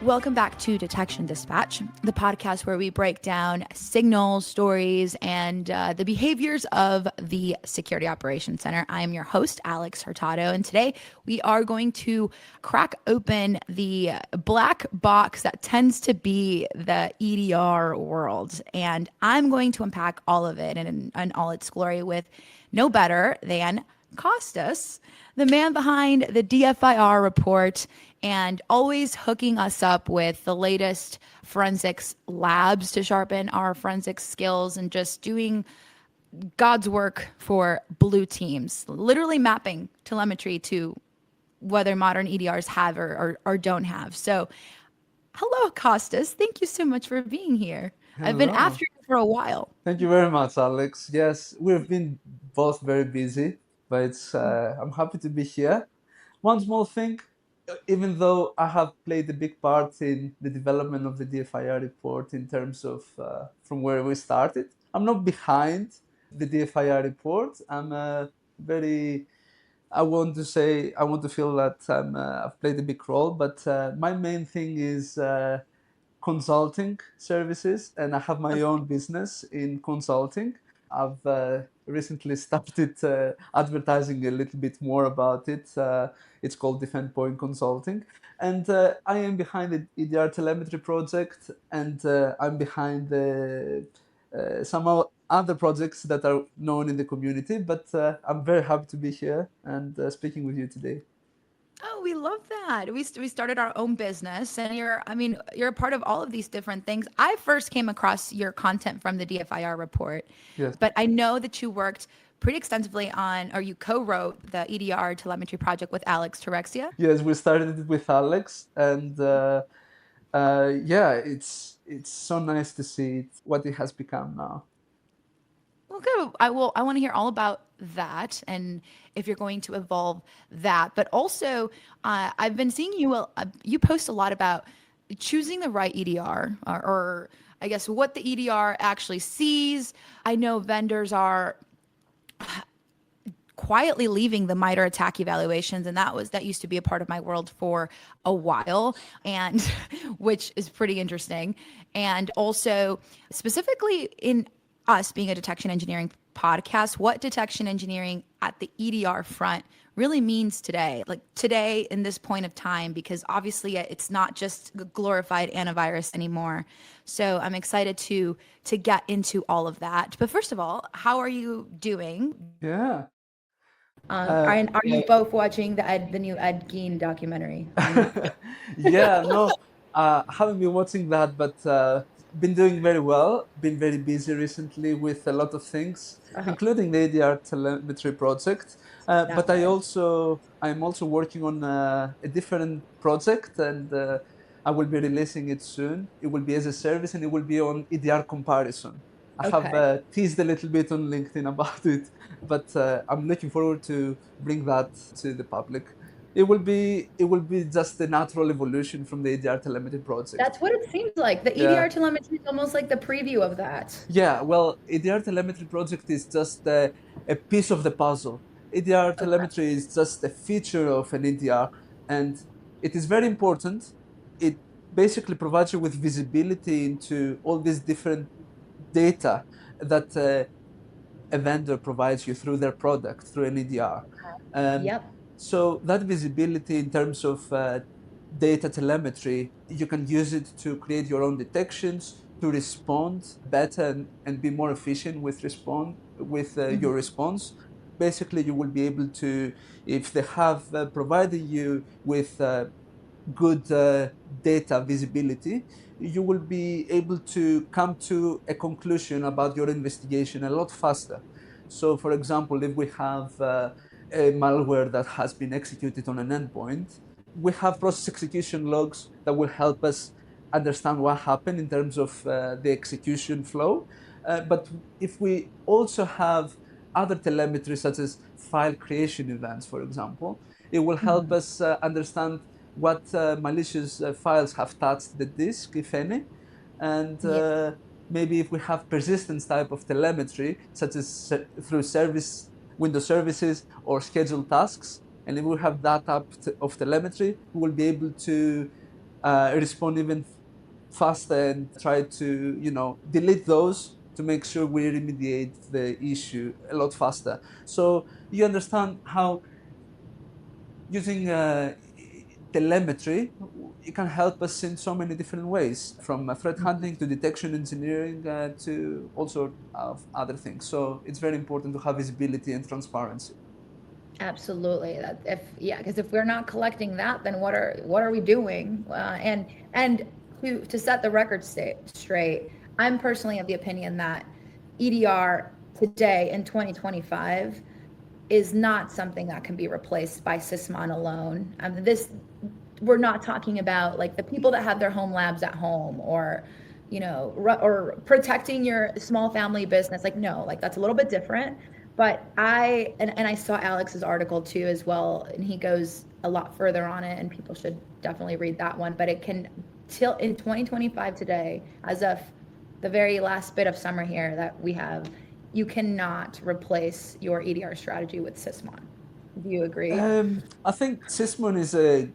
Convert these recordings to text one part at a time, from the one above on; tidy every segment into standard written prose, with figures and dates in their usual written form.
Welcome back to Detection Dispatch, the podcast where we break down signals, stories, and the behaviors of the Security Operations Center. I am your host, Alex Hurtado, and today we are going to crack open the black box that tends to be the EDR world. And I'm going to unpack all of it in all its glory with no better than Kostas, the man behind the DFIR report, and always hooking us up with the latest forensics labs to sharpen our forensic skills and just doing God's work for blue teams, literally mapping telemetry to whether modern EDRs have or don't have. So, hello, Kostas. Thank you so much for being here. I've been Hello. after you for a while. Thank you very much, Alex. Yes, we've been both very busy, but I'm happy to be here. One small thing, even though I have played a big part in the development of the DFIR report in terms of from where we started, I'm not behind the DFIR report. I want to feel that I've played a big role, but my main thing is consulting services, and I have my own business in consulting. I've recently started advertising a little bit more about it. It's called Defend Point Consulting, and I am behind the EDR Telemetry Project, and I'm behind some other projects that are known in the community. But I'm very happy to be here and speaking with you today. Oh, we love that. We started our own business, and you're a part of all of these different things. I first came across your content from the DFIR report, Yes. but I know that you worked pretty extensively on, or you co-wrote the EDR Telemetry Project with Alex Terexia. Yes, we started it with Alex, and yeah, it's so nice to see what it has become now. Well, good. I want to hear all about that, and if you're going to evolve that. But also, I've been seeing you post a lot about choosing the right EDR, or I guess what the EDR actually sees. I know vendors are quietly leaving the MITRE ATT&CK Evaluations, and that used to be a part of my world for a while, and which is pretty interesting. And also, specifically in us being a detection engineering podcast, what detection engineering at the EDR front really means today, like today in this point of time, because obviously it's not just glorified antivirus anymore. So I'm excited to get into all of that. But first of all, how are you doing? Yeah. Are you both watching the new Ed Gein documentary? Yeah, no, haven't been watching that, but been doing very well. Been very busy recently with a lot of things, including the ADR Telemetry Project. But That I'm also working on a different project, and I will be releasing it soon. It will be as a service, and it will be on EDR comparison. I have Okay. teased a little bit on LinkedIn about it, but I'm looking forward to bring that to the public. It will be just a natural evolution from the EDR telemetry project. That's what it seems like. The Yeah. EDR telemetry is almost like the preview of that. Yeah, well, EDR telemetry project is just a piece of the puzzle. EDR Okay. telemetry is just a feature of an EDR, and it is very important. It basically provides you with visibility into all these different data that a vendor provides you through their product, through an EDR. Um, Yep. so that visibility in terms of data telemetry, you can use it to create your own detections, to respond better and be more efficient with your response. Basically, you will be able to, if they have provided you with good data visibility, you will be able to come to a conclusion about your investigation a lot faster. So, for example, if we have a malware that has been executed on an endpoint, we have process execution logs that will help us understand what happened in terms of the execution flow. But if we also have other telemetry, such as file creation events, for example, it will help us understand what malicious files have touched the disk, if any, and Yeah. maybe if we have persistence type of telemetry, such as through Windows services or scheduled tasks, and if we have that type of telemetry, we will be able to respond even faster and try to, delete those to make sure we remediate the issue a lot faster. So you understand how using telemetry, it can help us in so many different ways, from threat hunting to detection engineering to all sorts of other things. So it's very important to have visibility and transparency. Absolutely. Because if we're not collecting that, then what are we doing? And to set the record straight, I'm personally of the opinion that EDR today in 2025 is not something that can be replaced by Sysmon alone. We're not talking about like the people that have their home labs at home, or or protecting your small family business. Like, no, like that's a little bit different. But I saw Alex's article too as well, and he goes a lot further on it, and people should definitely read that one. But it can, till in 2025 today, as of the very last bit of summer here that we have, you cannot replace your EDR strategy with Sysmon. Do you agree? I think Sysmon is a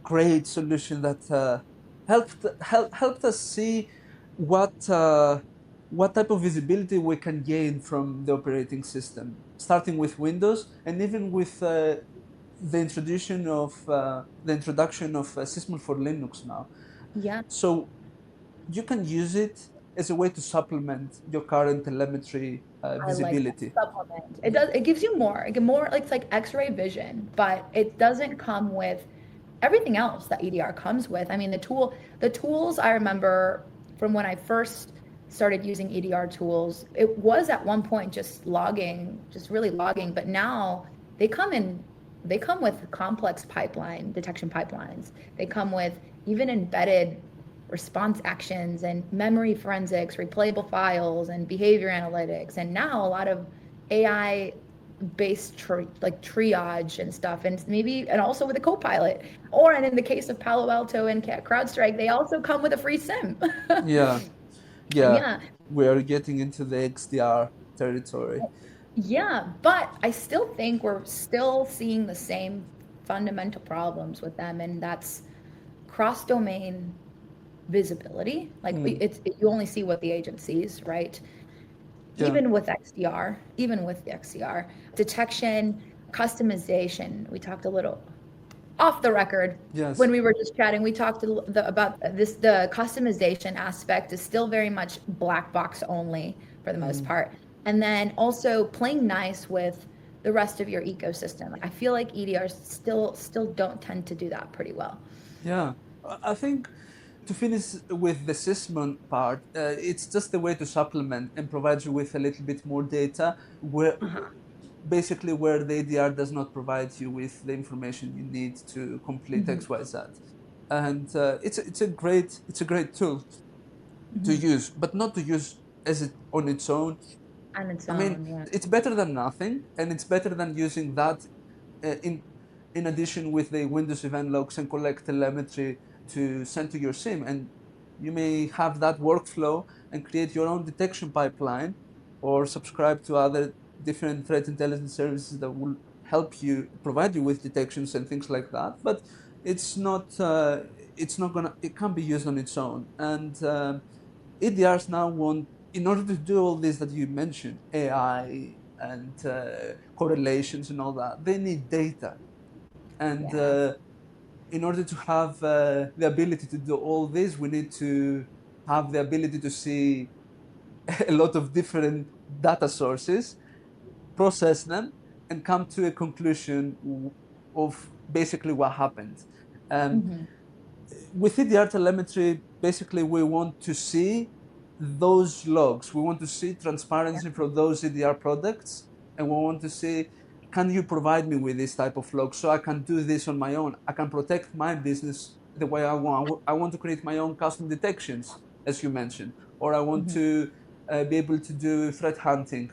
great solution that helped us see what type of visibility we can gain from the operating system, starting with Windows, and even with the introduction of Sysmon for Linux now. Yeah. So you can use it as a way to supplement your current telemetry visibility. I like supplement. It gives you more. It's like X-ray vision, but it doesn't come with everything else that EDR comes with. I mean, the tools I remember from when I first started using EDR tools, it was at one point just really logging, but now they come with complex detection pipelines. They come with even embedded response actions and memory forensics, replayable files, and behavior analytics. And now a lot of AI based triage and stuff, and also with a Copilot, and in the case of Palo Alto and CrowdStrike, they also come with a free SIM. Yeah. We are getting into the XDR territory. Yeah, but I still think we're still seeing the same fundamental problems with them, and that's cross-domain visibility. Like you only see what the agent sees, right? Yeah. Even with the XDR, detection, customization. We talked a little off the record. Yes. When we were just chatting, we talked about this. The customization aspect is still very much black box only for the most part. And then also playing nice with the rest of your ecosystem. I feel like EDRs still don't tend to do that pretty well. Yeah, I think to finish with the Sysmon part, it's just a way to supplement and provide you with a little bit more data, basically where the EDR does not provide you with the information you need to complete XYZ. And it's a great tool to use, but not to use as it on its own. It's better than nothing, and it's better than using that in addition with the Windows event logs and collect telemetry to send to your SIM. And you may have that workflow and create your own detection pipeline, or subscribe to other different threat intelligence services that will help you, provide you with detections and things like that. But it can't be used on its own. And EDRs now want, in order to do all this that you mentioned, AI and correlations and all that, they need data. And in order to have the ability to do all this, we need to have the ability to see a lot of different data sources, process them, and come to a conclusion of basically what happened. With EDR telemetry, basically we want to see those logs. We want to see transparency from those EDR products, and we want to see, can you provide me with this type of log so I can do this on my own? I can protect my business the way I want. I want to create my own custom detections, as you mentioned, or I want to be able to do threat hunting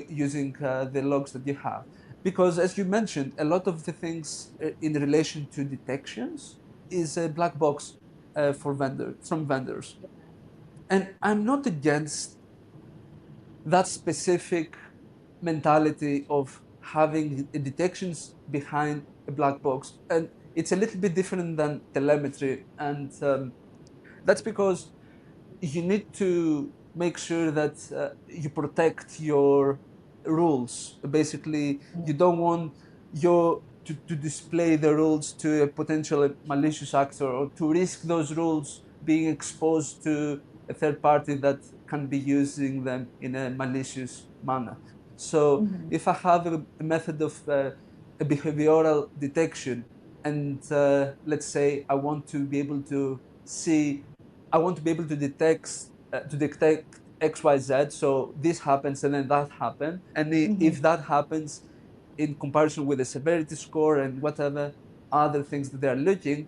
using the logs that you have. Because as you mentioned, a lot of the things in relation to detections is a black box from vendors. And I'm not against that specific mentality of having detections behind a black box. And it's a little bit different than telemetry, and that's because you need to make sure that you protect your rules. Basically, you don't want to display the rules to a potential malicious actor, or to risk those rules being exposed to a third party that can be using them in a malicious manner. So Mhm. if I have a method of a behavioral detection, and let's say I want to be able to see, I want to be able to detect X, Y, Z. So this happens and then that happens. And Mhm. if that happens in comparison with the severity score and whatever other things that they are looking,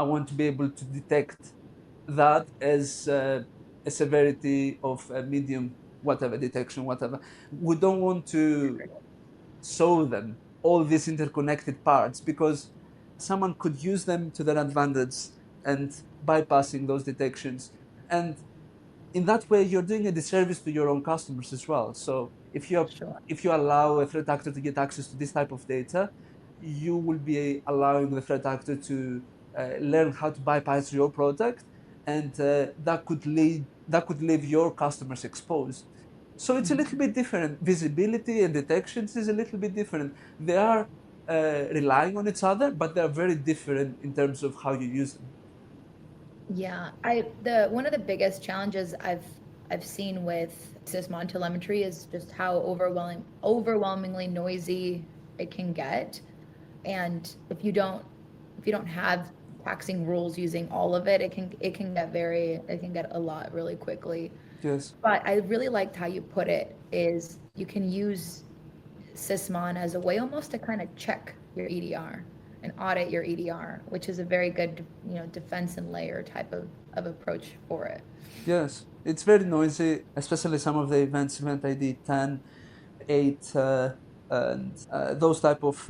I want to be able to detect that as a severity of a medium, whatever detection, whatever. We don't want to show them all these interconnected parts, because someone could use them to their advantage and bypassing those detections. And in that way, you're doing a disservice to your own customers as well. So Sure. if you allow a threat actor to get access to this type of data, you will be allowing the threat actor to learn how to bypass your product, and that could leave your customers exposed. So it's a little Mhm. bit different. Visibility and detections is a little bit different. They are relying on each other, but they are very different in terms of how you use them. Yeah, I the one of the biggest challenges I've seen with Sysmon telemetry is just how overwhelmingly noisy it can get. And if you don't have taxing rules using all of it, it can get a lot really quickly. Yes. But I really liked how you put it is you can use Sysmon as a way almost to kind of check your EDR and audit your EDR, which is a very good, defense and layer type of approach for it. Yes, it's very noisy, especially some of the events, event ID 10, 8, and those type of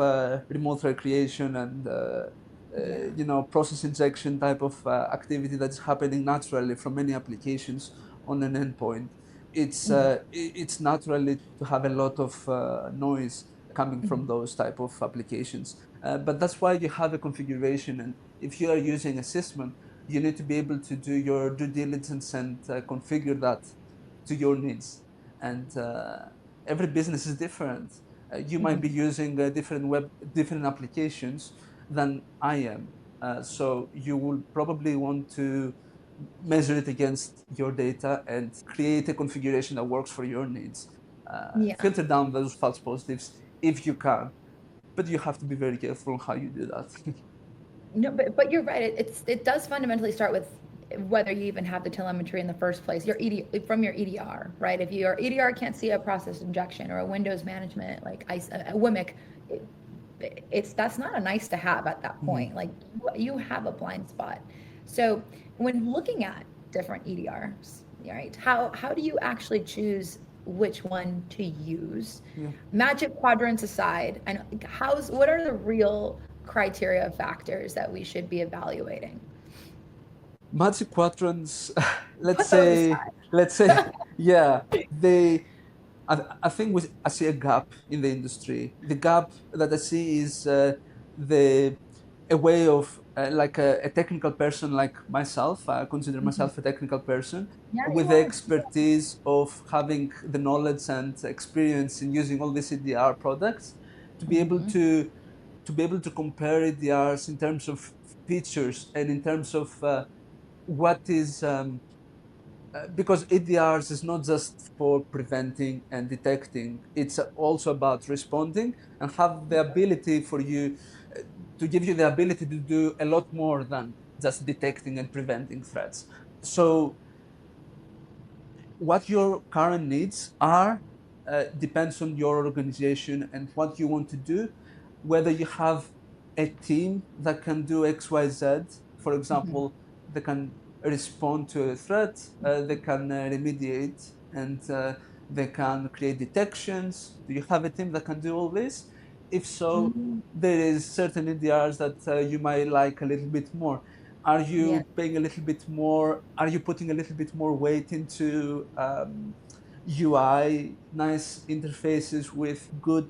remote recreation and Yeah. process injection type of activity that's happening naturally from many applications on an endpoint. Mhm. It's naturally to have a lot of noise coming from Mhm. those type of applications. But that's why you have a configuration, and if you are using a system, you need to be able to do your due diligence and configure that to your needs. And every business is different. You might be Mhm. using different applications than I am. So you will probably want to measure it against your data and create a configuration that works for your needs. Yeah. Filter down those false positives if you can, but you have to be very careful on how you do that. No, but you're right. It does fundamentally start with whether you even have the telemetry in the first place. Your from your EDR, right? If your EDR can't see a process injection or a Windows management like a WMIC, it, it's that's not a nice to have at that Mhm. point. Like you have a blind spot. So when looking at different EDRs, right? How do you actually choose which one to use? Yeah. Magic quadrants aside, and what are the real criteria factors that we should be evaluating? Magic quadrants, Put those aside. let's say, yeah, they, I think I see a gap in the industry. The gap that I see is the a way of like a technical person like myself. I consider Mhm. myself a technical person Yeah, with you the are. expertise of having the knowledge and experience in using all these EDR products to be able Mhm. to compare EDRs in terms of features and in terms of what is because EDRs is not just for preventing and detecting, it's also about responding and have the ability for you to give you the ability to do a lot more than just detecting and preventing threats. So what your current needs are depends on your organization and what you want to do, whether you have a team that can do XYZ. For Mhm. example, they can respond to a threat, they can remediate, and they can create detections. Do you have a team that can do all this? If so, Mm, there is certain EDRs that you might like a little bit more. Are yeah. you paying a little bit more? Are you putting a little bit more weight into UI, nice interfaces with good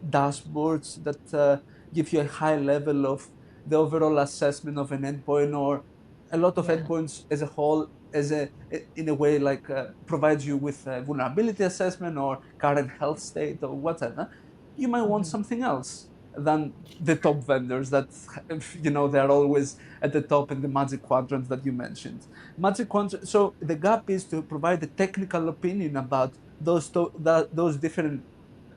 dashboards that give you a high level of the overall assessment of an endpoint, or a lot of endpoints as a whole, in a way, like provides you with a vulnerability assessment or current health state or whatever. You might want something else than the top vendors that, they're always at the top in the magic quadrant that you mentioned. Magic quadrant. So the gap is to provide a technical opinion about those different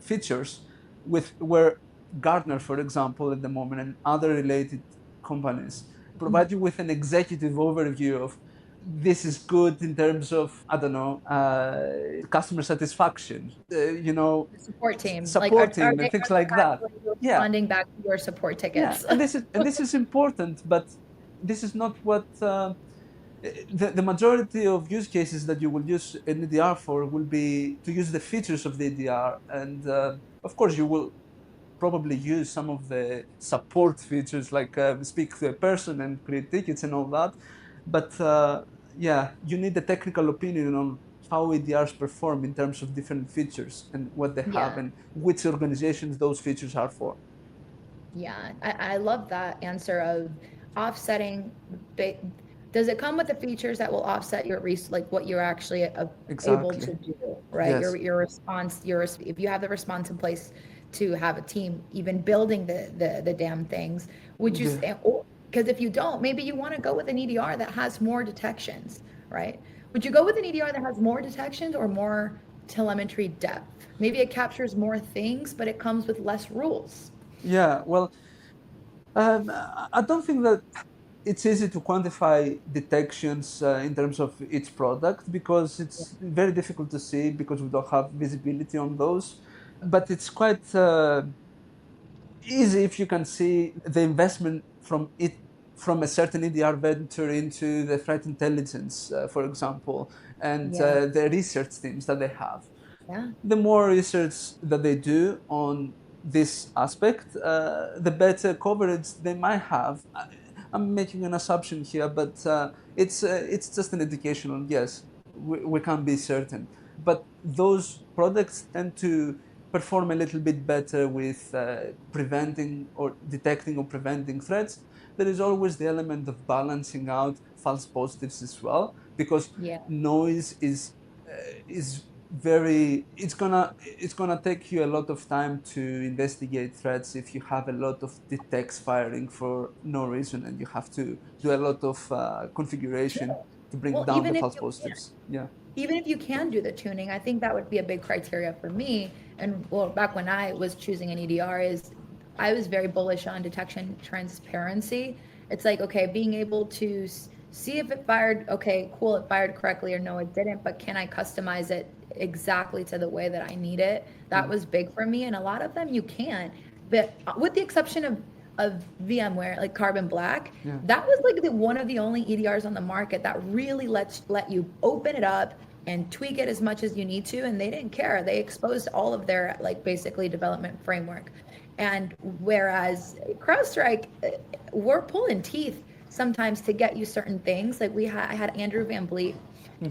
features, with where Gartner, for example, at the moment, and other related companies provide you with an executive overview of this is good in terms of, I don't know, customer satisfaction, The support team, like, support are team they and things like that. actually Yeah, responding back to your support yeah, tickets? and this is important, but this is not what the majority of use cases that you will use an EDR for will be to use the features of the EDR, and of course you will probably use some of the support features, like speak to a person and create tickets and all that. But yeah, you need a technical opinion on how EDRs perform in terms of different features and what they have Yeah. and which organizations those features are for. Yeah, I love that answer of offsetting. Does it come with the features that will offset your like what you're actually able Exactly. to do, right? Yes. Your response, if you have the response in place to have a team even building the damn things, would you Yeah. say? Because if you don't, maybe you want to go with an EDR that has more detections, right? Would you go with an EDR that has more detections or more telemetry depth? Maybe it captures more things, but it comes with less rules. Yeah. Well, I don't think that it's easy to quantify detections in terms of each product, because it's very difficult to see, because we don't have visibility on those. But it's quite easy if you can see the investment from a certain EDR vendor into the threat intelligence, for example, and Yeah. the research teams that they have. Yeah. The more research that they do on this aspect, the better coverage they might have. I'm making an assumption here, but it's just an educational guess. We can't be certain, but those products tend to perform a little bit better with preventing or detecting or preventing threats. There is always the element of balancing out false positives as well, because Yeah. noise is very it's gonna take you a lot of time to investigate threats if you have a lot of detects firing for no reason, and you have to do a lot of configuration to bring Well, down the false positives. Yeah. even if you can do the tuning, I think that would be a big criteria for me. And well, back when I was choosing an EDR, is I was very bullish on detection transparency. It's like, okay, being able to see if it fired, okay, cool, it fired correctly, or no, it didn't, but can I customize it exactly to the way that I need it? That Mm. was big for me. And a lot of them you can, but with the exception of VMware, like Carbon Black, Yeah. that was like one of the only EDRs on the market that really let you open it up and tweak it as much as you need to, and they didn't care. They exposed all of their like basically development framework. And whereas CrowdStrike, we're pulling teeth sometimes to get you certain things. Like I had Andrew Van Vliet,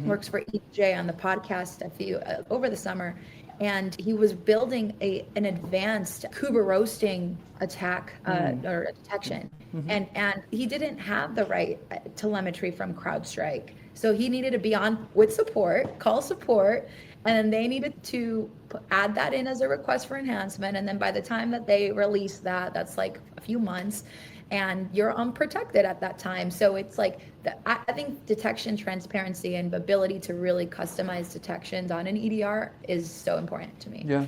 works for EJ, on the podcast a few over the summer, and he was building an advanced Kuba roasting attack or detection, and he didn't have the right telemetry from CrowdStrike, so he needed to be on with support, call support, and then they needed to add that in as a request for enhancement, and then by the time that they release that, that's like a few months, and you're unprotected at that time. So it's like I think detection transparency and ability to really customize detections on an EDR is so important to me. Yeah.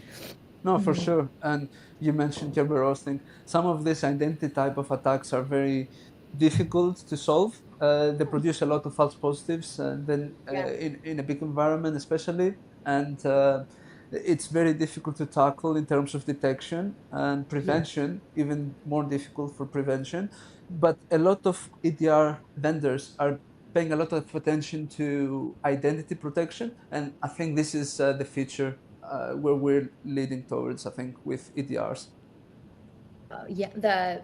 No, for sure. And you mentioned Kerber roasting. Some of these identity type of attacks are very difficult to solve. They produce a lot of false positives, and then Yeah. in a big environment, especially, and it's very difficult to tackle in terms of detection and Yeah. prevention. Even more difficult for prevention. But a lot of EDR vendors are paying a lot of attention to identity protection, and I think this is the feature where we're leading towards, I think, with EDRs. Yeah, the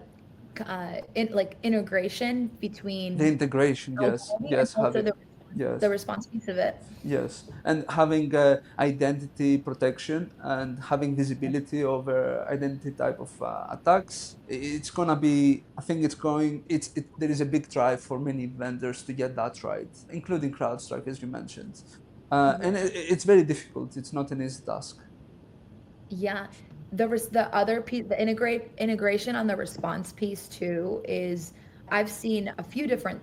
like integration The between integration, yes, availability and yes, have also it. the Yes. the response piece of it. Yes, and having identity protection and having visibility over identity type of attacks, it's gonna be. I think it's going. There is a big drive for many vendors to get that right, including CrowdStrike, as you mentioned, and it's very difficult. It's not an easy task. Yeah. The other piece, the integration on the response piece too is I've seen a few different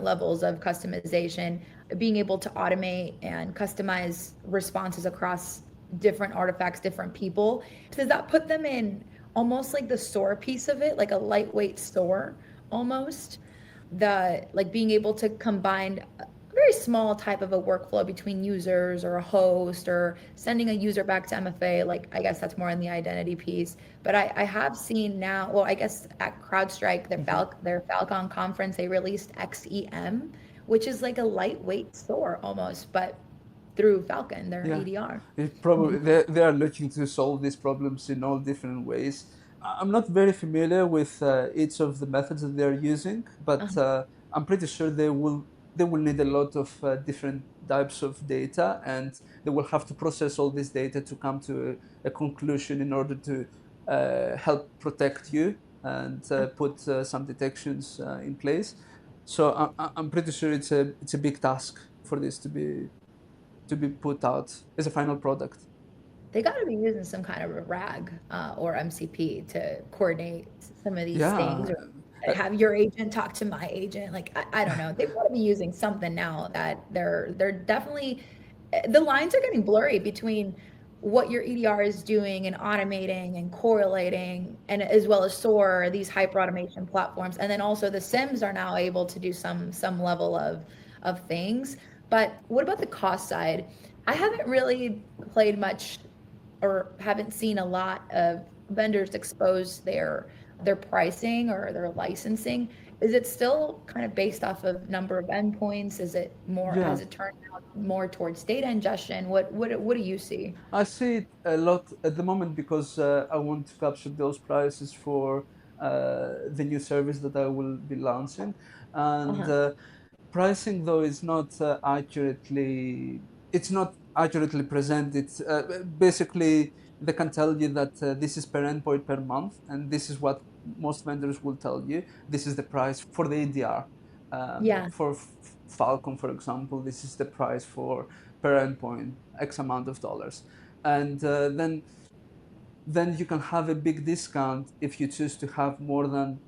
levels of customization, being able to automate and customize responses across different artifacts, different people. Does that put them in almost like the SOAR piece of it, like a lightweight SOAR almost? The like being able to combine very small type of a workflow between users or a host or sending a user back to MFA. Like, I guess that's more in the identity piece. But I have seen now, well, I guess at CrowdStrike, their Falcon conference, they released XEM, which is like a lightweight SOAR almost, but through Falcon, their Yeah, EDR. they are looking to solve these problems in all different ways. I'm not very familiar with each of the methods that they are using, but I'm pretty sure they will need a lot of different types of data, and they will have to process all this data to come to a conclusion in order to help protect you and put some detections in place. So I'm pretty sure it's a big task for this to be put out as a final product. They got to be using some kind of a RAG or MCP to coordinate some of these Yeah, things, or have your agent talk to my agent. Like, I don't know. They've got to be using something now that they're definitely the lines are getting blurry between what your EDR is doing and automating and correlating, and as well as SOAR, these hyper automation platforms, and then also the SIMs are now able to do some level of things. But what about the cost side? I haven't really played much or haven't seen a lot of vendors expose their pricing or their licensing. Is it still kind of based off of number of endpoints? Is it more, yeah. has it turned out more towards data ingestion? What do you see? I see it a lot at the moment because I want to capture those prices for the new service that I will be launching, and Uh-huh. pricing though is not it's not accurately presented. Basically, they can tell you that this is per endpoint per month, and this is what most vendors will tell you. This is the price for the EDR. Yeah. For Falcon, for example, this is the price for per endpoint, X amount of dollars, and then you can have a big discount if you choose to have more than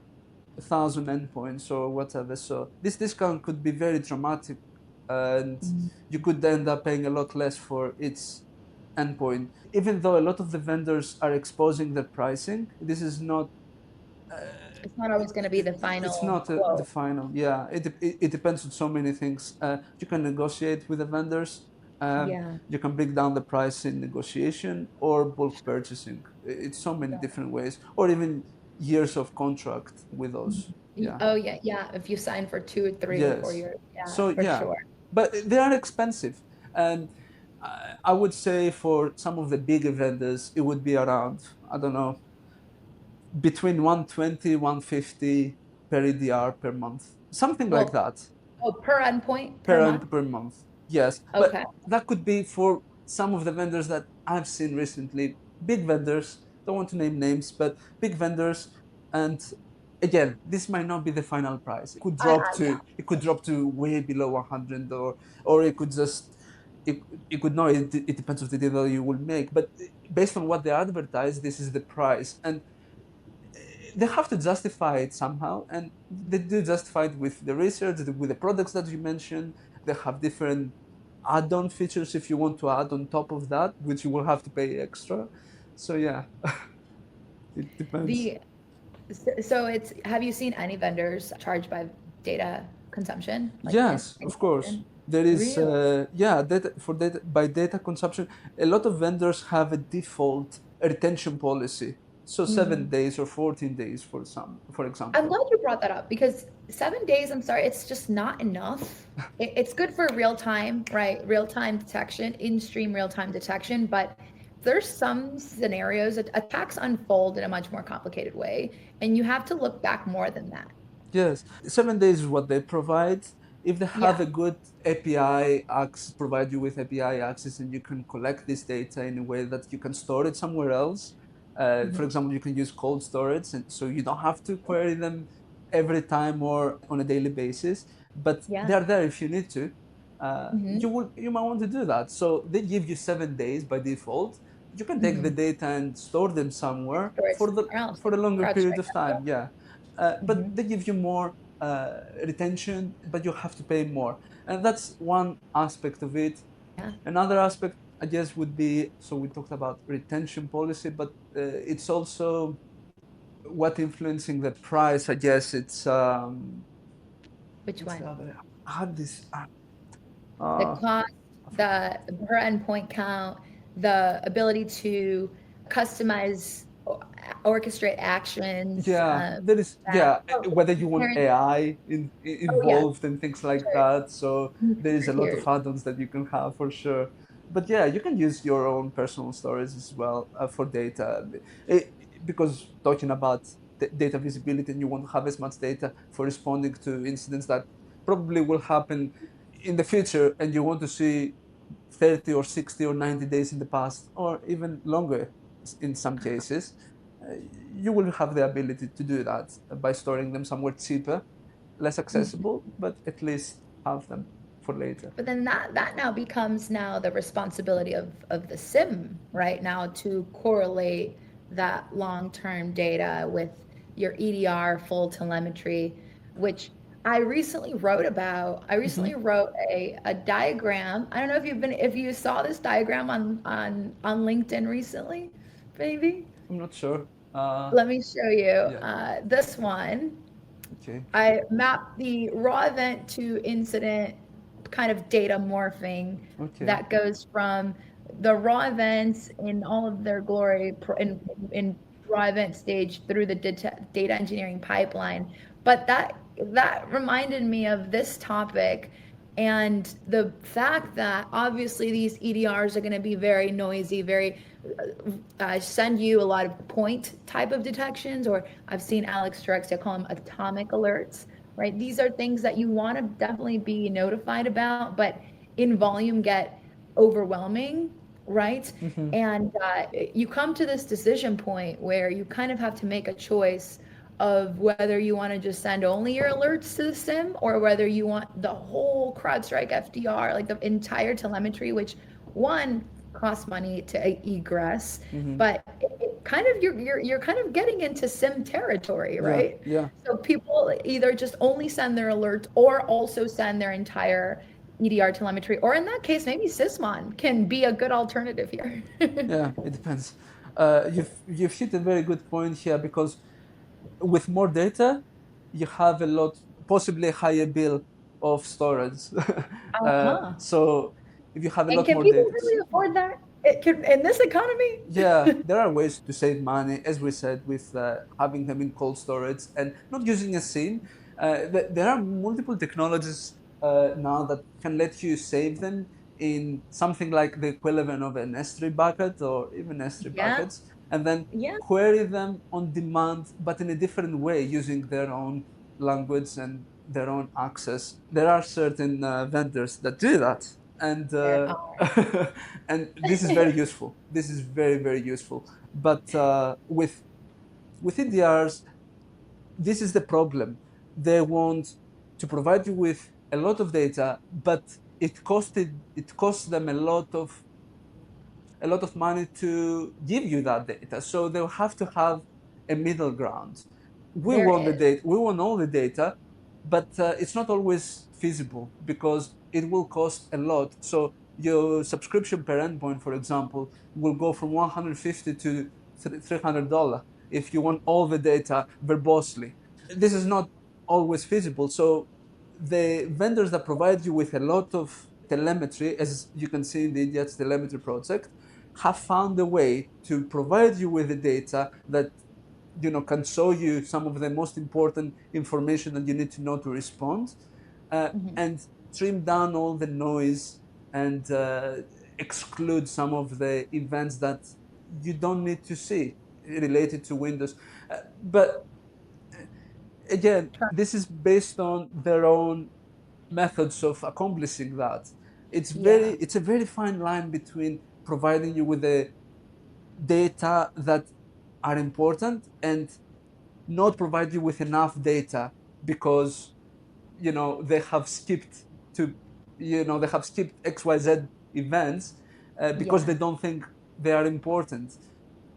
1,000 endpoints or whatever. So this discount could be very dramatic, and you could end up paying a lot less for its endpoint. Even though a lot of the vendors are exposing their pricing, this is not. It's not always going to be the It's final not the quote. final. Yeah, it depends on so many things. You can negotiate with the vendors. Yeah. You can bring down the price in negotiation or bulk purchasing. It's so many different ways, or even years of contract with those. Yeah. Oh yeah, yeah. If you sign for 2 or 3 or 4 Yes. years, yeah, So for yeah, sure. but they are expensive, and I would say for some of the bigger vendors, it would be around, I don't know, between 120, 150 per EDR per month, something like Well, that, per endpoint per per month. end per month. Yes, but Okay. that could be for some of the vendors that I've seen recently, big vendors. Don't want to name names, but big vendors. And again, this might not be the final price. It could drop Yeah. to way below 100, or it could just it could know it depends on the deal you will make. But based on what they advertise, this is the price, and they have to justify it somehow, and they do justify it with the research, with the products that you mentioned. They have different add-on features if you want to add on top of that, which you will have to pay extra. So yeah, it depends. The so it's have you seen any vendors charged by data consumption, like Yes, of course. consumption? There is, Really? by data consumption, a lot of vendors have a default retention policy. So 7 days or 14 days for some, for I'm example. glad you brought that up because 7 days, I'm sorry, it's just not enough. It's good for real time, right? Real time detection, in stream real time detection. But there's some scenarios that attacks unfold in a much more complicated way. And you have to look back more than that. Yes, 7 days is what they provide. If they have a good API access, provide you with API access, and you can collect this data in a way that you can store it somewhere else. For example, you can use cold storage, and so you don't have to query them every time or on a daily basis. But they're there if you need to. You might want to do that. So they give you 7 days by default. You can take the data and store them somewhere for a longer period of time. But they give you more retention, but you have to pay more. And that's one aspect of it. Another aspect, I guess, would be, so we talked about retention policy, but it's also what influencing the price. I guess it's which one? I had this. The cost, the per endpoint count, the ability to customize, orchestrate actions. There is whether you want AI involved and things like that. So there is a lot of add-ons that you can have for sure. But you can use your own personal storage as well for data, because talking about data visibility, and you want to have as much data for responding to incidents that probably will happen in the future, and you want to see 30 or 60 or 90 days in the past, or even longer in some cases, you will have the ability to do that by storing them somewhere cheaper, less accessible, but at least have them for later. But then that now becomes the responsibility of the SIM right now to correlate that long-term data with your EDR full telemetry, which I recently wrote about. I recently wrote a diagram. I don't know if you saw this diagram on LinkedIn recently, maybe. I'm not sure. Let me show you this one. Okay. I mapped the raw event to incident kind of data morphing that goes from the raw events in all of their glory in raw event stage through the data engineering pipeline. But that reminded me of this topic and the fact that obviously these EDRs are going to be very noisy, very send you a lot of point type of detections, or I've seen Alex Turek, I call them atomic alerts, right? These are things that you want to definitely be notified about, but in volume get overwhelming, right? And you come to this decision point where you kind of have to make a choice of whether you want to just send only your alerts to the SIM, or whether you want the whole CrowdStrike FDR, like the entire telemetry, which one costs money to egress, but it kind of you're kind of getting into SIM territory, right? So people either just only send their alerts or also send their entire EDR telemetry, or in that case, maybe Sysmon can be a good alternative here. It depends. You've hit a very good point here, because with more data, you have possibly a higher bill of storage. So if you have a lot more data. Can people really afford that? In this economy? There are ways to save money, as we said, with having them in cold storage and not using a SIM. There are multiple technologies now that can let you save them in something like the equivalent of an S3 bucket or even S3 buckets, and then query them on demand, but in a different way, using their own language and their own access. There are certain vendors that do that. And and this is very useful. This is very, very useful. But with EDRs, this is the problem. They want to provide you with a lot of data, but it costs them a lot of money to give you that data. So they'll have to have a middle ground. We want the data. We want all the data, but it's not always feasible because it will cost a lot. So your subscription per endpoint, for example, will go from $150 to $300 if you want all the data verbosely. This is not always feasible. So the vendors that provide you with a lot of telemetry, as you can see in the EDR Telemetry Project, have found a way to provide you with the data that can show you some of the most important information that you need to know to respond, and trim down all the noise and exclude some of the events that you don't need to see related to Windows. But again, this is based on their own methods of accomplishing that. Yeah. It's a very fine line between providing you with the data that are important and not provide you with enough data because they have skipped to they have skipped XYZ events because Yeah. they don't think they are important.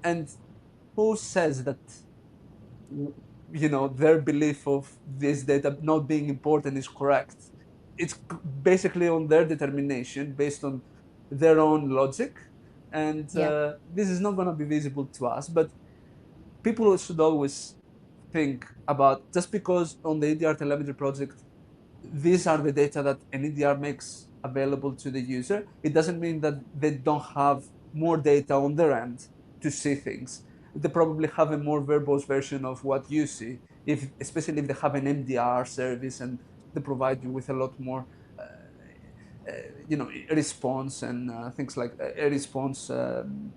And who says that their belief of this data not being important is correct? It's basically on their determination based on their own logic, and Yeah. this is not going to be visible to us. But people should always think about, just because on the EDR Telemetry Project these are the data that an EDR makes available to the user, it doesn't mean that they don't have more data on their end to see things. They probably have a more verbose version of what you see, especially if they have an MDR service and they provide you with a lot more response and things like a response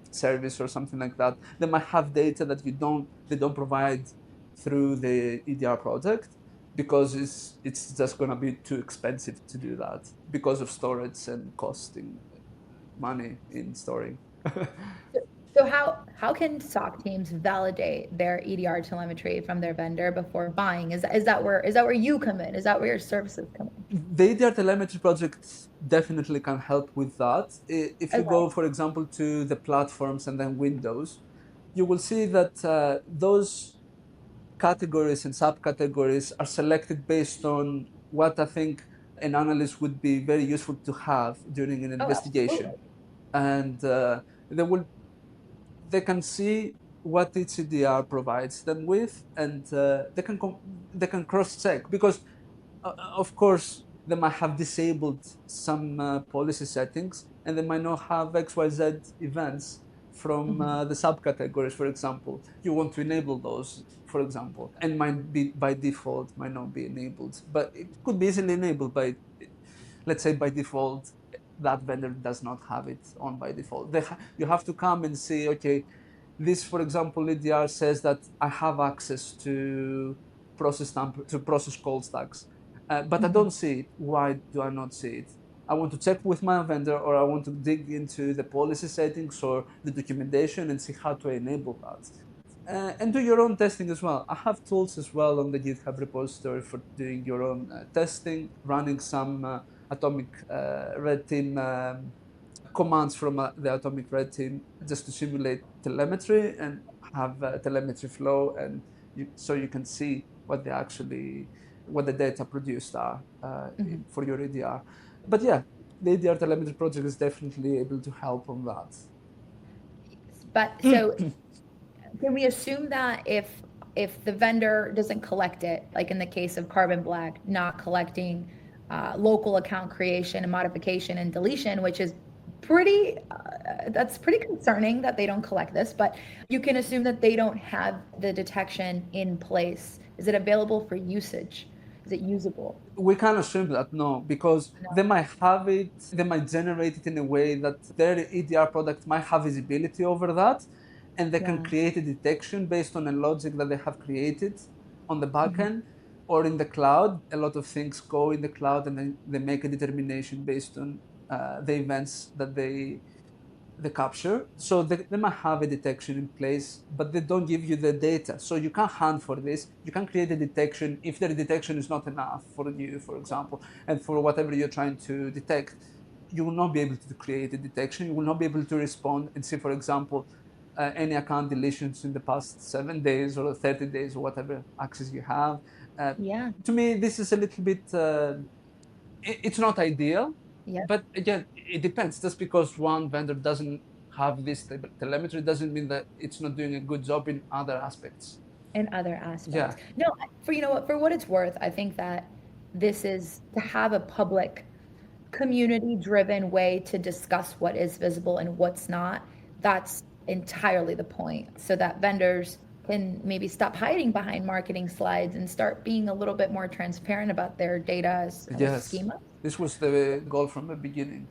service or something like that. They might have data that they don't provide through the EDR project because it's just going to be too expensive to do that because of storage and costing money in storing. So how can SOC teams validate their EDR telemetry from their vendor before buying? Is that where you come in? Is that where your services come in? The EDR Telemetry Project definitely can help with that. If you go, Okay. for example, to the platforms and then Windows, you will see that those categories and subcategories are selected based on what I think an analyst would be very useful to have during an Oh, investigation. absolutely. And they can see what each CDR provides them with, and they can cross check because, of course, they might have disabled some policy settings, and they might not have XYZ events from Mhm. the subcategories. For example, you want to enable those, for example, and might be by default might not be enabled, but it could be easily enabled by, let's say, by default that vendor does not have it on by default. You have to come and say, okay, this, for example, EDR says that I have access to process call stacks, but I Mhm. don't see it. Why do I not see it? I want to check with my vendor, or I want to dig into the policy settings or the documentation and see how to enable that. And do your own testing as well. I have tools as well on the GitHub repository for doing your own testing, running some atomic red team commands from the atomic red team just to simulate telemetry and have telemetry flow, and so you can see what the data produced are Mhm. for your EDR. But yeah, the EDR Telemetry Project is definitely able to help on that. But so can we assume that if the vendor doesn't collect it, like in the case of Carbon Black, not collecting local account creation and modification and deletion, which is that's pretty concerning that they don't collect this, but you can assume that they don't have the detection in place. Is it available for usage? Is it usable? We can assume that no, because No. they might have it, they might generate it in a way that their EDR product might have visibility over that, and they can Yeah. create a detection based on a logic that they have created on the Mhm. backend or in the cloud. A lot of things go in the cloud, and then they make a determination based on the events that the capture. So they might have a detection in place, but they don't give you the data. So you can't hunt for this. You can create a detection if the detection is not enough for you, for example, and for whatever you're trying to detect. You will not be able to create a detection. You will not be able to respond and see, for example, any account deletions in the past 7 days or 30 days or whatever access you have. Uh, Yeah. to me, this is a little bit it's not ideal, Yeah. but again, it depends. Just because one vendor doesn't have this telemetry doesn't mean that it's not doing a good job in other aspects. And other aspects. Yeah, No, for what it's worth, I think that this is to have a public community driven way to discuss what is visible and what's not. That's entirely the point. So that vendors can maybe stop hiding behind marketing slides and start being a little bit more transparent about their data as yes. schema. This was the goal from the beginning.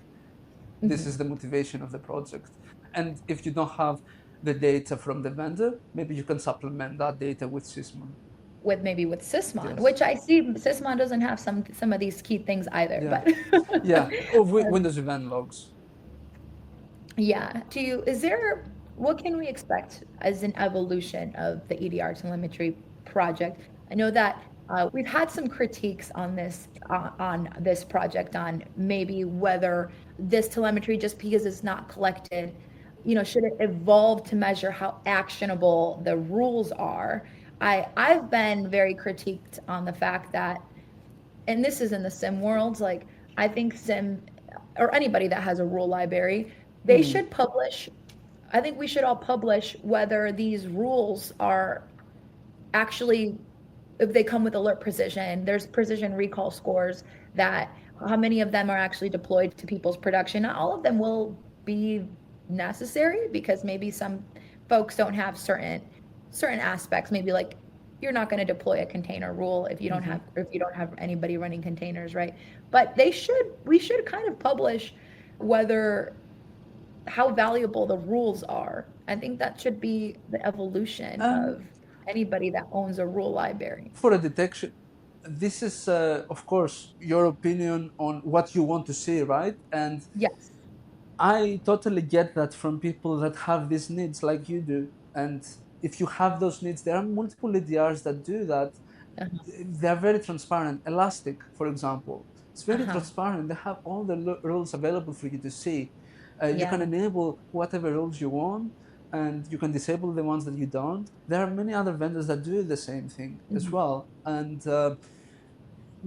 This Mhm. is the motivation of the project. And if you don't have the data from the vendor, maybe you can supplement that data with Sysmon. with maybe with Sysmon, Yes. which I see Sysmon doesn't have some of these key things either. Yeah. But Yeah. Or Windows event logs. yeah, is there, what can we expect as an evolution of the EDR telemetry project? I know that we've had some critiques on this project on maybe whether this telemetry, just because it's not collected, should it evolve to measure how actionable the rules are? I've been very critiqued on the fact that, and this is in the sim world, like I think sim or anybody that has a rule library, they should publish. I think we should all publish whether these rules are actually, if they come with alert precision. There's precision recall scores that how many of them are actually deployed to people's production. Not all of them will be necessary because maybe some folks don't have certain aspects, maybe like you're not going to deploy a container rule if you don't have, if you don't have anybody running containers, right? But we should kind of publish whether, how valuable the rules are. I think that should be the evolution Um, of anybody that owns a rule library. for a detection, this is, of course, your opinion on what you want to see, right? And Yes. I totally get that from people that have these needs like you do. And if you have those needs, there are multiple EDRs that do that. Uh-huh. They're very transparent. Elastic, for example, it's very Uh-huh. transparent. They have all the rules available for you to see. You Yeah. can enable whatever rules you want, and you can disable the ones that you don't. There are many other vendors that do the same thing as well. And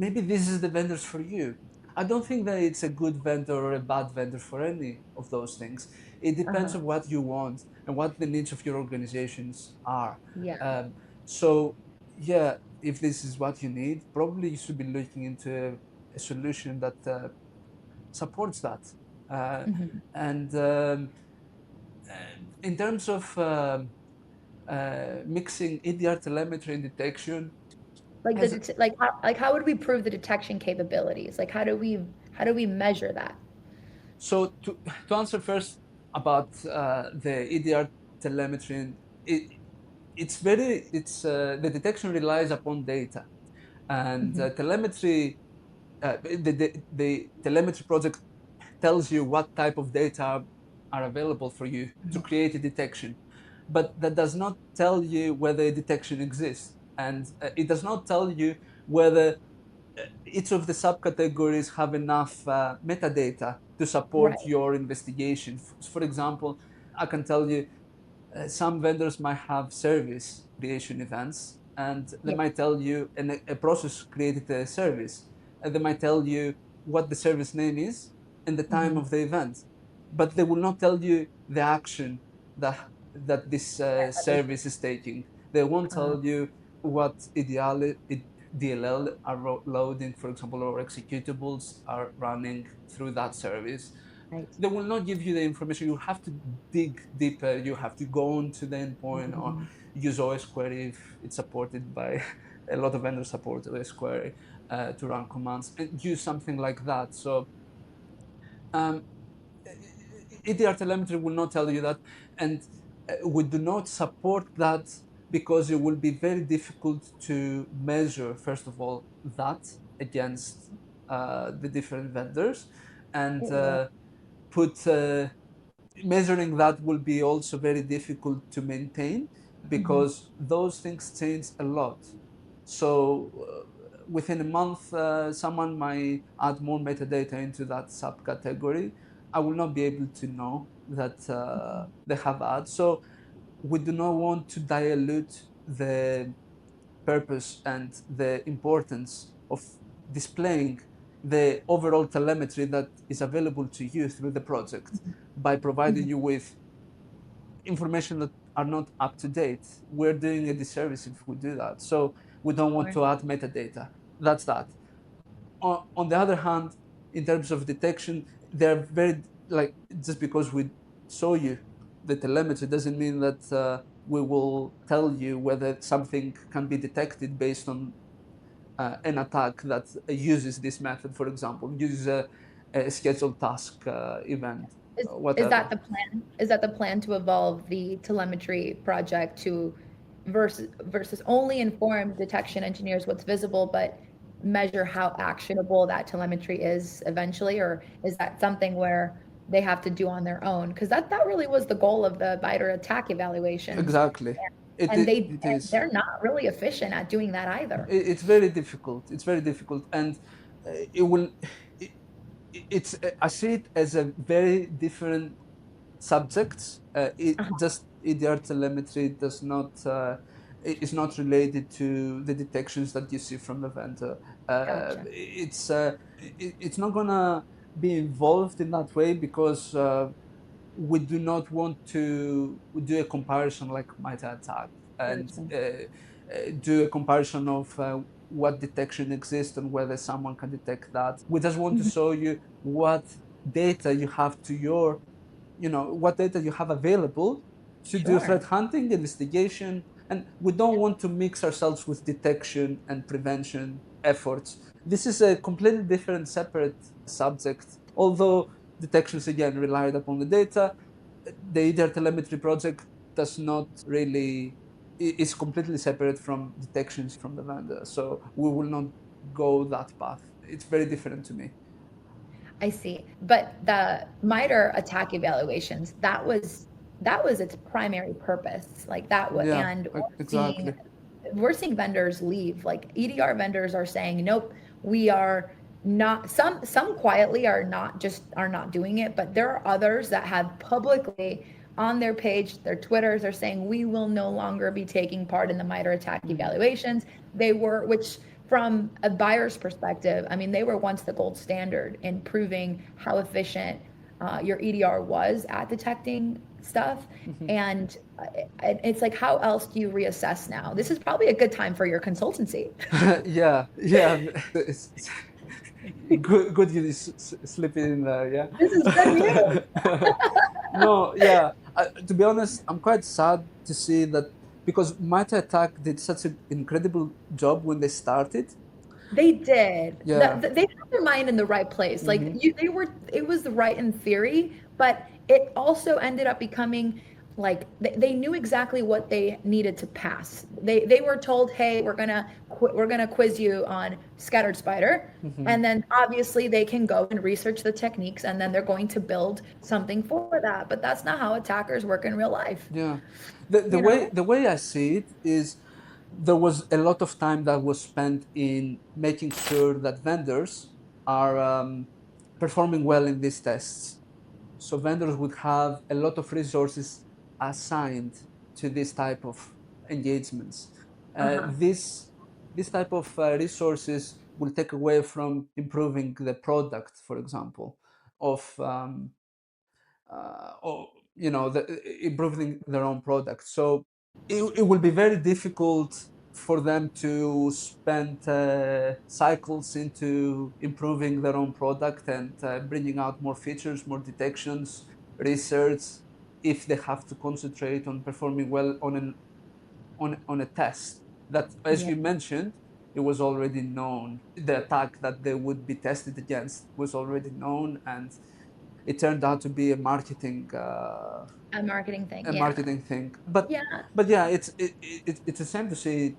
maybe this is the vendors for you. I don't think that it's a good vendor or a bad vendor for any of those things. It depends Uh-huh. on what you want and what the needs of your organizations are. Yeah. So, yeah, if this is what you need, probably you should be looking into a solution that supports that. Uh, and in terms of mixing EDR telemetry and detection, Like has like how would we prove the detection capabilities? Like how do we measure that? so to answer first about the EDR telemetry, the detection relies upon data, and telemetry. The telemetry project tells you what type of data are available for you to create a detection, but that does not tell you whether a detection exists, and it does not tell you whether each of the subcategories have enough metadata to support Right. your investigation. For example, I can tell you some vendors might have service creation events, and they Yeah. might tell you a process created a service, and they might tell you what the service name is and the time of the event, but they will not tell you the action that this service is taking. They won't Uh, tell you what DLL are loading, for example, or executables are running through that service. right. They will not give you the information. You have to dig deeper. You have to go onto the endpoint or use OS query if it's supported by a lot of vendors support OS query to run commands and use something like that. So um, EDR telemetry will not tell you that, and we do not support that because it will be very difficult to measure, first of all, that against the different vendors, and It will. put measuring that will be also very difficult to maintain because those things change a lot. So within a month, someone might add more metadata into that subcategory. I will not be able to know that they have added. So we do not want to dilute the purpose and the importance of displaying the overall telemetry that is available to you through the project by providing you with information that are not up to date. We're doing a disservice if we do that. So we don't want Sure. to add metadata. That's that. On the other hand, in terms of detection, they're very, like, just because we show you the telemetry doesn't mean that we will tell you whether something can be detected based on an attack that uses this method, for example, uses a scheduled task event, Is whatever. that the plan? Is that the plan to evolve the telemetry project to versus only inform detection engineers what's visible, but measure how actionable that telemetry is eventually? Or is that something where they have to do on their own? Because that really was the goal of the MITRE ATT&CK evaluations. Exactly. And It is. they're not really efficient at doing that either. It's very difficult. It's very difficult, and it will. It, it's I see it as a very different subject. It Uh-huh. just EDR telemetry does not. Is not related to the detections that you see from the vendor. Gotcha. It's not gonna be involved in that way because we do not want to do a comparison like MITRE ATT&CK and Gotcha. do a comparison of what detection exists and whether someone can detect that. We just want to Mhm. show you what data you have to your, what data you have available to do threat Sure. hunting, investigation, and we don't want to mix ourselves with detection and prevention efforts. This is a completely different, separate subject. Although detections again relied upon the data, the EDR Telemetry Project does not really is completely separate from detections from the vendor. So we will not go that path. It's very different to me. I see. But the MITRE ATT&CK evaluations, that was its primary purpose. Like Yeah, and exactly. we're seeing vendors leave. Like EDR vendors are saying, nope, we are not. Some quietly are not doing it, but there are others that have publicly on their page, their Twitters are saying we will no longer be taking part in the MITRE ATT&CK Mhm. evaluations. They were, which from a buyer's perspective, I mean, they were once the gold standard in proving how efficient your EDR was at detecting stuff. Mhm. And it's like, how else do you reassess now? This is probably a good time for your consultancy. Yeah, yeah. It's good you slip it in there. This is good news. Yeah. No, yeah. To be honest, I'm quite sad to see that because Might Attack did such an incredible job when they started. They did. Yeah. They had their mind in the right place. Like Hmm. they were, it was the right in theory, but it also ended up becoming like they knew exactly what they needed to pass. They were told, hey, we're gonna quiz you on scattered spider, Hmm. and then obviously they can go and research the techniques, and then they're going to build something for that. But that's not how attackers work in real life. Yeah. The You way know? the way I see it is there was a lot of time that was spent in making sure that vendors are performing well in these tests. So vendors would have a lot of resources assigned to this type of engagements. Uh huh. This type of resources will take away from improving the product, for example, of or improving their own product. So it will be very difficult for them to spend cycles into improving their own product and bringing out more features, more detections, research, if they have to concentrate on performing well on a test that, as Yeah. you mentioned, it was already known. The attack that they would be tested against was already known, and it turned out to be A marketing thing. a Yeah. marketing thing. But Yeah. yeah, it's a shame to see.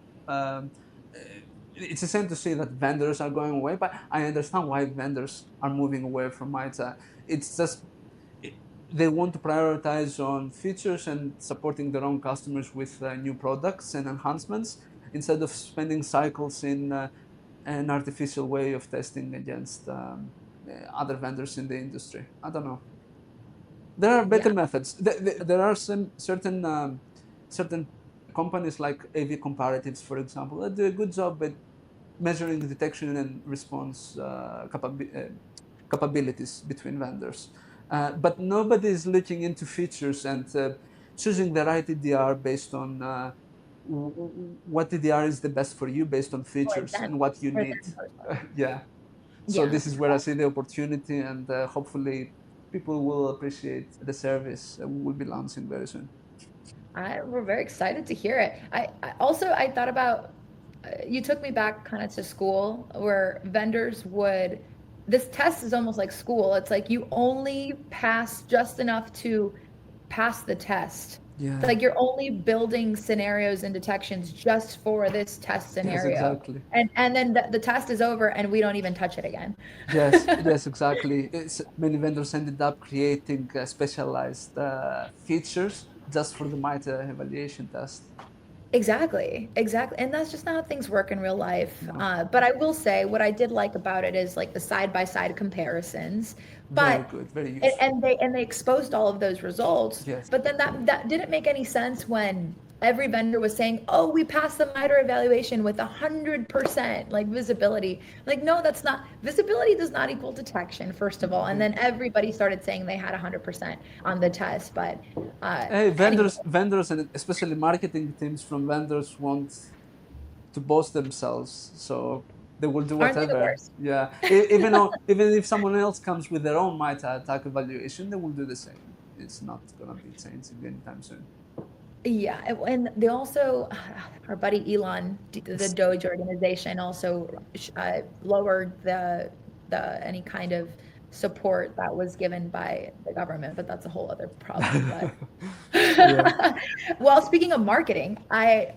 It's a shame to see that vendors are going away, but I understand why vendors are moving away from MITRE. It's just it, they want to prioritize on features and supporting their own customers with new products and enhancements instead of spending cycles in an artificial way of testing against other vendors in the industry. I don't know. There are Yeah. better methods. There are some certain companies like AV Comparatives, for example, that do a good job at measuring detection and response capabilities between vendors. But nobody is looking into features and choosing the right EDR based on what EDR is the best for you based on For features them, and what you for need. them personally. Yeah. So Yeah. this is where I see the opportunity, and hopefully people will appreciate the service we will be launching very soon. We're very excited to hear it. I thought about, you took me back kind of to school where vendors would, this test is almost like school. It's like you only pass just enough to pass the test. Yeah. Like you're only building scenarios and detections just for this test Yes, scenario. exactly. And then the test is over and we don't even touch it again. Yes, yes, exactly. Many vendors ended up creating specialized features just for the MITRE evaluation test. Exactly, exactly. And that's just not how things work in real life. No, But I will say what I did like about it is like the side by side comparisons. very But good, very and, useful. and they exposed all of those results. Yes. But then that didn't make any sense when every vendor was saying, "Oh, we passed the MITRE evaluation with 100% like visibility." Like, no, that's not visibility does not equal detection, first of all. And then everybody started saying they had 100% on the test. But Hey, anyway, vendors, and especially marketing teams from vendors want to boast themselves, so they will do aren't they the whatever. worst? Yeah, even if someone else comes with their own MITRE ATT&CK evaluation, they will do the same. It's not gonna be changing anytime soon. Yeah, and they also, our buddy Elon, the Yes. Doge organization, also lowered any kind of support that was given by the government, but that's a whole other problem. But Yeah. well, speaking of marketing, I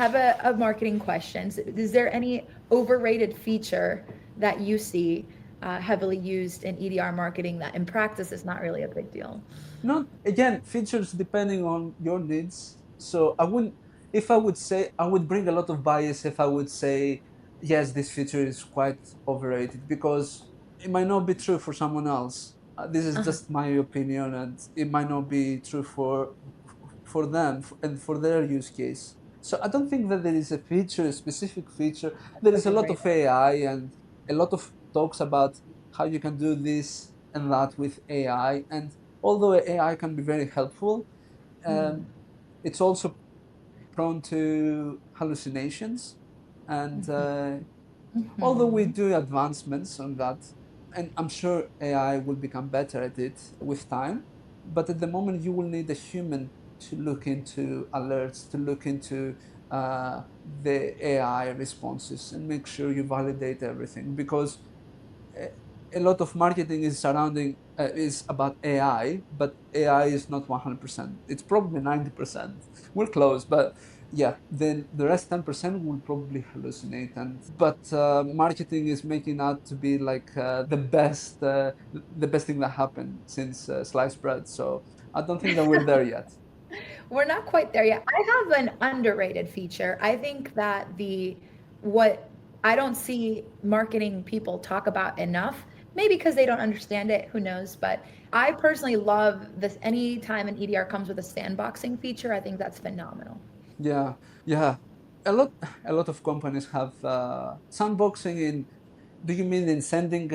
have a marketing question. Is there any overrated feature that you see heavily used in EDR marketing that in practice is not really a big deal? Not again, features depending on your needs. So I wouldn't, if I would say, I would bring a lot of bias if I would say yes, this feature is quite overrated, because it might not be true for someone else. This is Uh-huh. just my opinion, and it might not be true for them and for their use case. So I don't think that there is a feature, a specific feature. There is a lot of Overrated. AI and a lot of talks about how you can do this and that with AI. And although AI can be very helpful, Mm-hmm. um, it's also prone to hallucinations. And although we Mm-hmm. do advancements on that, and I'm sure AI will become better at it with time, but at the moment you will need a human to look into alerts, to look into the AI responses and make sure you validate everything, because a lot of marketing is surrounding is about AI, but AI is not 100%. It's probably 90%. We're close, but yeah, then the rest 10% will probably hallucinate. And but marketing is making out to be like the best thing that happened since sliced bread. So I don't think that we're there yet. We're not quite there yet. I have an underrated feature. I think that what I don't see marketing people talk about enough, maybe because they don't understand it, who knows, but I personally love this anytime an EDR comes with a sandboxing feature, I think that's phenomenal. Yeah, yeah. A lot, a lot of companies have sandboxing in. Do you mean in sending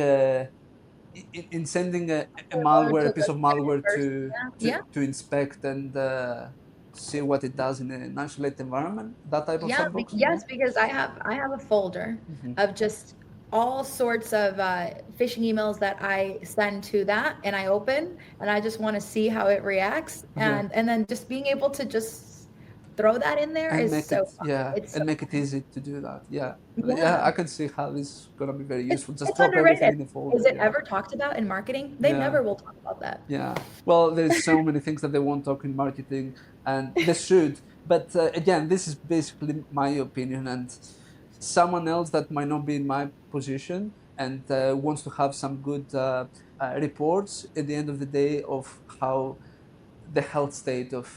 in sending a Similar malware, to a piece the of candid malware version, yeah. to inspect and see what it does in an isolated environment? That type of Yeah, sandboxing, yeah. yes, because I have a folder Hmm. of just all sorts of phishing emails that I send to that and I open and I just want to see how it reacts Yeah, and then just being able to just throw that in there and is make so it, fun. yeah, It's so and make it fun. easy to do that. Yeah, yeah. Yeah. I can see how this is gonna be very useful. Just It's drop everything underrated. in a Is folder. it Yeah, ever talked about in marketing? They yeah. never will talk about that. Yeah, well, there's so many things that they won't talk in marketing, and they should. But again, this is basically my opinion, and someone else that might not be in my position and wants to have some good reports at the end of the day of how the health state of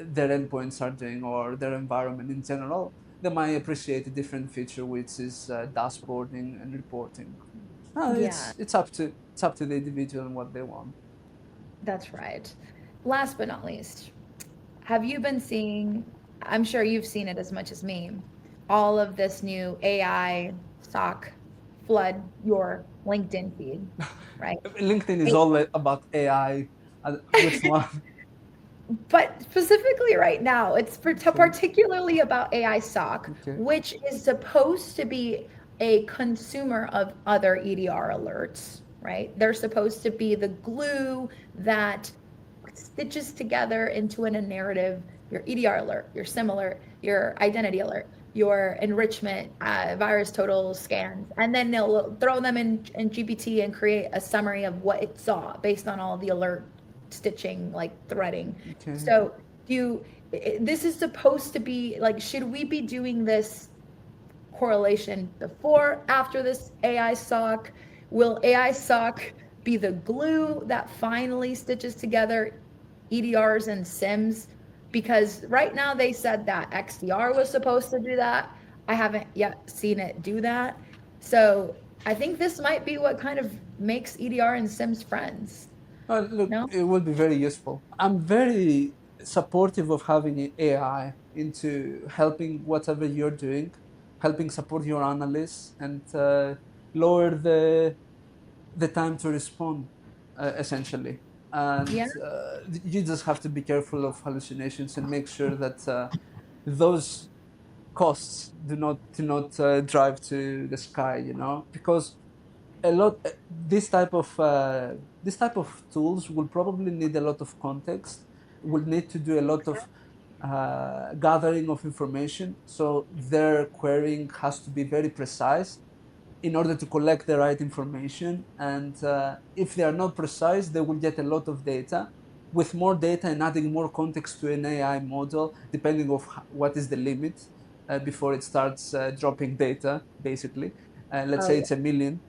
their endpoints are doing or their environment in general. They might appreciate a different feature, which is dashboarding and reporting. Yeah, It's up to the individual and what they want. that's right. Last but not least, have you been seeing, I'm sure you've seen it as much as me, all of this new AI stock flood your LinkedIn feed, right? LinkedIn is It- all about AI. Which one? but specifically right now, it's Okay. particularly about AI SOC, Okay. which is supposed to be a consumer of other EDR alerts, right? They're supposed to be the glue that stitches together into a narrative your EDR alert, your SIM alert, your identity alert, your enrichment, virus total scans, and then they'll throw them in GPT and create a summary of what it saw based on all the alert stitching, like threading. Okay. So this is supposed to be like, should we be doing this correlation before, after this AI SOC? Will AI SOC be the glue that finally stitches together EDRs and SIMs? Because right now they said that XDR was supposed to do that. I haven't yet seen it do that. So I think this might be what kind of makes EDR and SIMs friends. Look, No? it would be very useful. I'm very supportive of having AI into helping whatever you're doing, helping support your analysts and lower the time to respond, essentially. And Yeah. you just have to be careful of hallucinations and make sure that those costs do not drive to the sky, because a lot this type of tools will probably need a lot of context, will need to do a lot of gathering of information, so their querying has to be very precise in order to collect the right information. And if they are not precise, they will get a lot of data. With more data and adding more context to an AI model, depending of what is the limit before it starts dropping data, basically. Let's Oh say yeah. it's 1 million,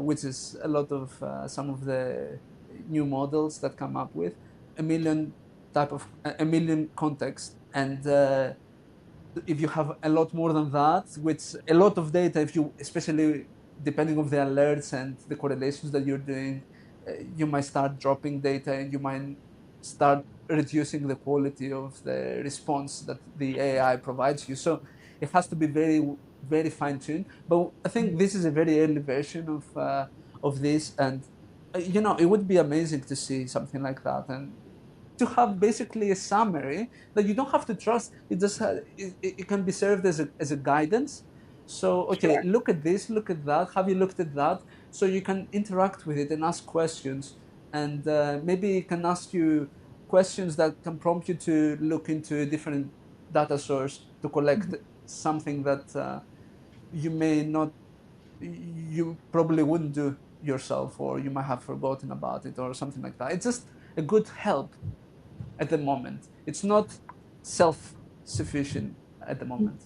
which is a lot of some of the new models that come up with 1 million type of 1 million context. And if you have a lot more than that, with a lot of data, if you, especially depending on the alerts and the correlations that you're doing, you might start dropping data and you might start reducing the quality of the response that the AI provides you. So it has to be very, very fine tuned. But I think this is a very early version of this, and it would be amazing to see something like that, and to have basically a summary that you don't have to trust. It just it can be served as a guidance. So okay, Sure. look at this, look at that. Have you looked at that? So you can interact with it and ask questions, and maybe it can ask you questions that can prompt you to look into a different data source to collect something that you may not, you probably wouldn't do yourself, or you might have forgotten about it, or something like that. It's just a good help at the moment. It's not self-sufficient at the moment.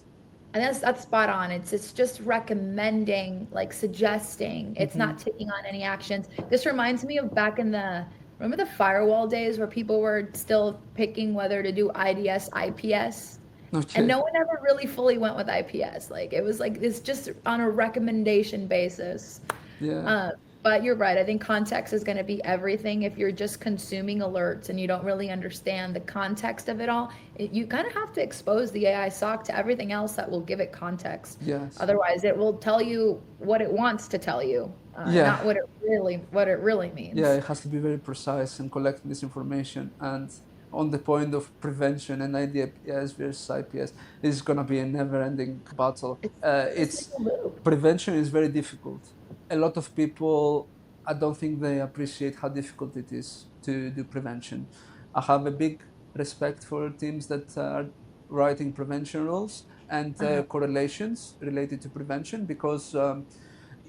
And that's spot on. It's just recommending, like suggesting. It's Mm-hmm. not taking on any actions. This reminds me of back in the, remember the firewall days where people were still picking whether to do IDS, IPS, and Okay. no one ever really fully went with IPS. Like it was like it's just on a recommendation basis. Yeah. Uh, but you're right. I think context is going to be everything. If you're just consuming alerts and you don't really understand the context of it all, you kind of have to expose the AI SOC to everything else that will give it context. Yes. Otherwise, it will tell you what it wants to tell you, Yeah. not what it really Yeah. means. It has to be very precise in collecting this information. And on the point of prevention and IDS versus IPS, this is going to be a never-ending battle. It's It's like a loop. Prevention is very difficult. A lot of people, I don't think they appreciate how difficult it is to do prevention. I have a big respect for teams that are writing prevention rules and Uh-huh. correlations related to prevention, because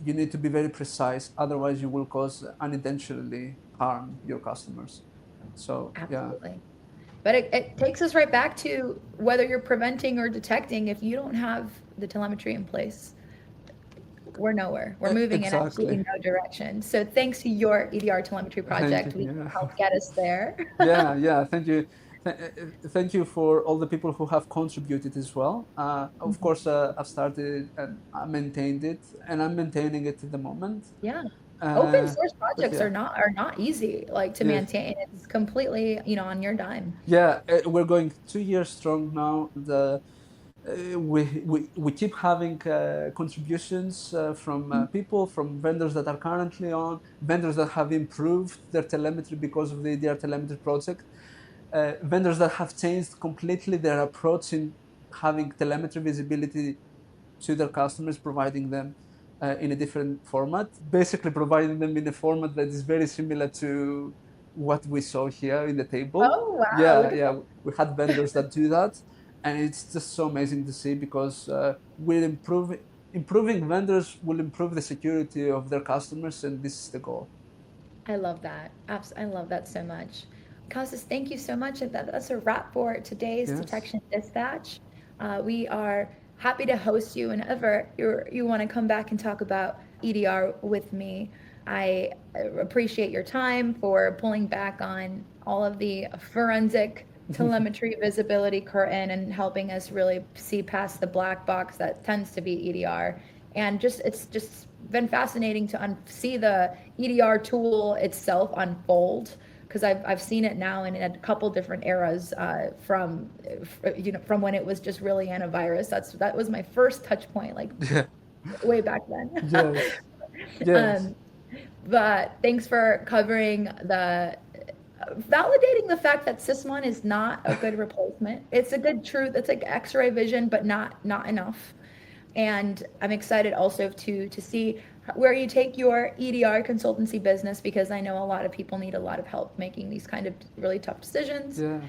you need to be very precise. Otherwise, you will cause unintentionally harm your customers. So, yeah. Absolutely. But it takes us right back to whether you're preventing or detecting. If you don't have the telemetry in place, we're nowhere. We're moving in absolutely Exactly. no direction. So thanks to your EDR Telemetry Thank you. project, we can Yeah. help get us there. Yeah, yeah. Thank you. Thank you for all the people who have contributed as well. Of course, I've started and I maintained it, and I'm maintaining it at the moment. Yeah. Open Uh, source but projects yeah, are not easy, like, to yes, maintain. It's completely, on your dime. yeah. We're going 2 years strong now. We keep having contributions from people, from vendors that are currently on, vendors that have improved their telemetry because of the EDR Telemetry Project, vendors that have changed completely their approach in having telemetry visibility to their customers, providing them in a different format, basically providing them in a format that is very similar to what we saw here in the table. Oh, wow. Yeah, Look at yeah, we had vendors that do that, and it's just so amazing to see, because we're improving vendors will improve the security of their customers, and this is the goal. I love that. I love that so much. Kostas, thank you so much. And that's a wrap for today's Yes. Detection Dispatch. We are happy to host you whenever you want to come back and talk about EDR with me. I appreciate your time for pulling back on all of the forensic telemetry visibility curtain and helping us really see past the black box that tends to be EDR. And it's just been fascinating to see the EDR tool itself unfold, because I've seen it now in a couple different eras, from from when it was just really antivirus. That was my first touch point, like Yeah. way back then. Yes. Yes. um, but thanks for covering validating the fact that Sysmon is not a good replacement. It's a good truth. It's like X-ray vision, but not enough. And I'm excited also to see where you take your EDR consultancy business, because I know a lot of people need a lot of help making these kind of really tough decisions. Yeah.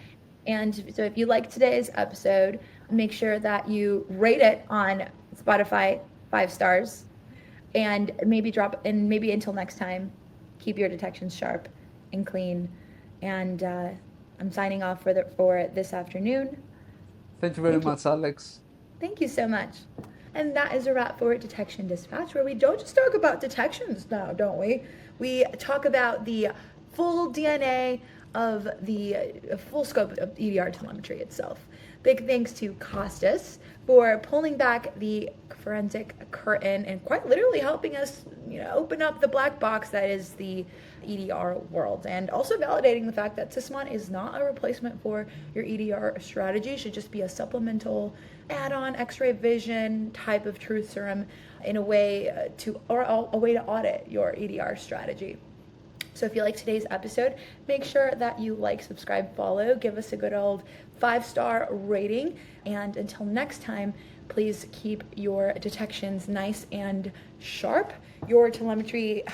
And so if you like today's episode, make sure that you rate it on Spotify 5 stars, and maybe until next time, keep your detections sharp and clean. And I'm signing off for this afternoon. Thank you very Thank you. much, Alex. Thank you so much. And that is a wrap for Detection Dispatch, where we don't just talk about detections now, don't we? We talk about the full DNA of the full scope of EDR telemetry itself. Big thanks to Kostas for pulling back the forensic curtain and quite literally helping us, open up the black box that is the EDR world, and also validating the fact that Sysmon is not a replacement for your EDR strategy. It should just be a supplemental add-on X-ray vision type of truth serum in a way a way to audit your EDR strategy. So if you like today's episode, make sure that you like, subscribe, follow, give us a good old 5-star rating. And until next time, please keep your detections nice and sharp, your telemetry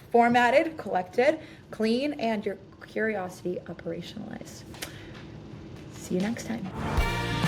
formatted, collected, clean, and your curiosity operationalized. See you next time.